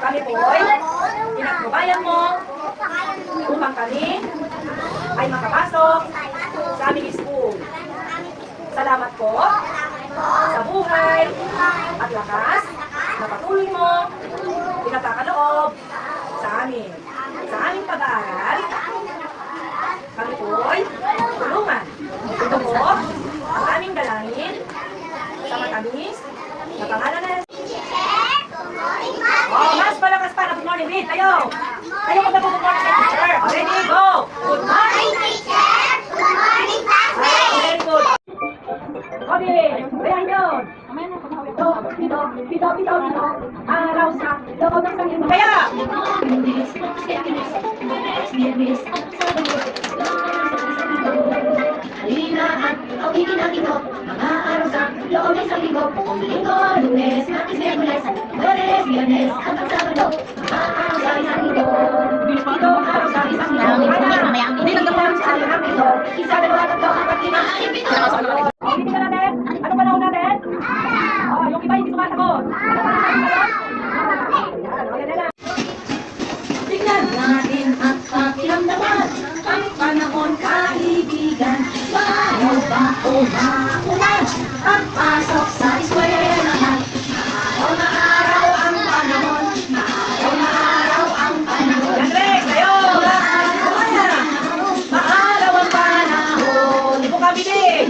Kami po'y pinagbabayan mo upang kami ay makapasok sa aming school. Salamat po sa buhay at lakas na patuloy mo pinagkakaloob sa amin. Sa aming pag-aaral, kami po'y tulungan. Ito po ang aming dalangin sa matamis na pangalan na mas palakas pa na good morning, Reed. Tayo! Tayo mag-good morning kay teacher. Ready, go! Good morning, teacher! Good morning, classmate! Very good. Okay, bayan yun. Pito. Araw sa loob ng sangin mo. Kaya! Halinahan, tawagin natin ko, mga araw sa loob ng isang linggo. Linggo, Lunes, Martes, Miyerkules, Jueves, Viernes, hanggang Sabado. Mga araw sa isang linggo. Ito araw sa isang linggo. Hindi nagdaparan sa alam ito. Isa, dalawa, tatlo, apat, lima, anim, pito. Hindi ka natin? Ano panahon natin? Yung iba hindi sumasagot. Ano panahon natin? Tignan natin at pakiramdaman ang panahon, kaibigan. Maayaw ba o maulan? Pagpasok sa eskwelahan. Maayaw na araw ang panahon. Maayaw na araw ang panahon. Andres, kayo! Maaraw ang panahon. Ibo kami din!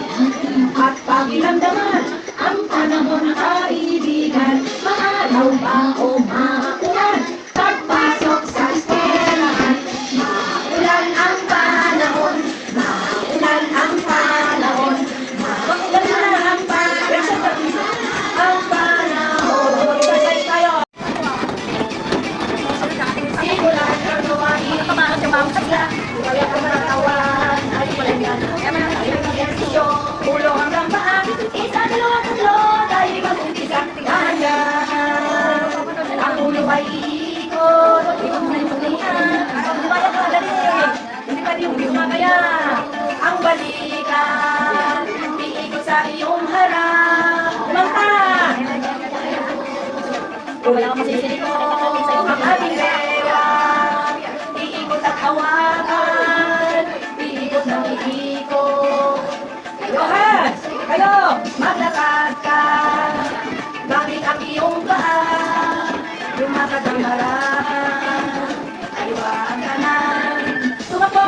At pakiramdaman ang panahon, kaibigan. Maaraw ba o maulan? Pagpasok sa eskwelahan. Maulan ang panahon. Maulan ang panahon. Maulan ang panahon. Ang panahon. Exercise tayo! Simulan ang lumahin. Pagla. Kaya ka manatawan. Ay palangan. Kaya manatayang mag-ersisyo. Ulo hanggang paa. Isa, dalawa, tatlo. Tayo mag-umpisa. Dahan-dahan. Ang ulo ay iikot. Ikot na yung paglamuhan. Ang lumaya ka, dali. Hindi pa di gumagaya. Ang balikan. Iikot sa iyong harap. Kumanta. Wala ka masisinig ko. Ang ating pera. Iikot at hawakan. Iikot ng iikot. Johan! Kayo! Maglakad ka. Gamit ang iyong paa. Lumakad ang harapan. Aywan ka na. Tumakbo,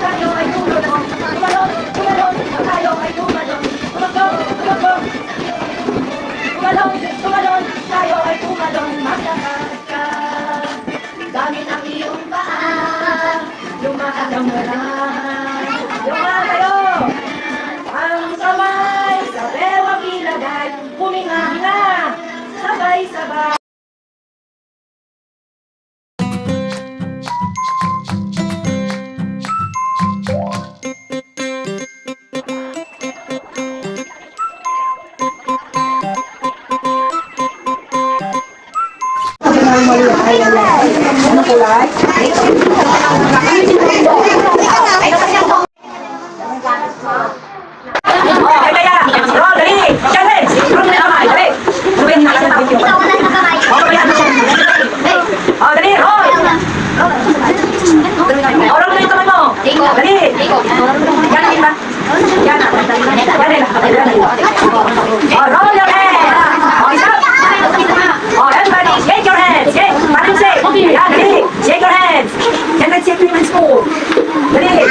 tayo ay tumalon. Tumalon, tayo ay tumalon. Tumakbo. Tumalon, tayo ay tumalon. Maglakad ka. Gamit ang iyong paa. Lumakad ang harapan. Johan, kayo! Ang kamay sa bewang ilagay, huminga-hinga, sabay-sabay. Ano kulay? Ay, kaya! Roll, dali! Challenge! Roll na kamay, dali! Ruben, nakasan na video. Dali, roll! Roll na yung kamay mo! Dali! Yan, kita! Yan, roll your head! Stop! Everybody, shake your hands! Shake! Parang shake! Yan, dali! Shake your hands! Yan, let's shake your hands po! Dali!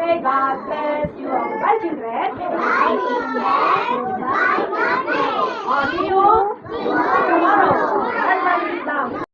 say God bless you. Bye, children. See you tomorrow. Everybody sit down.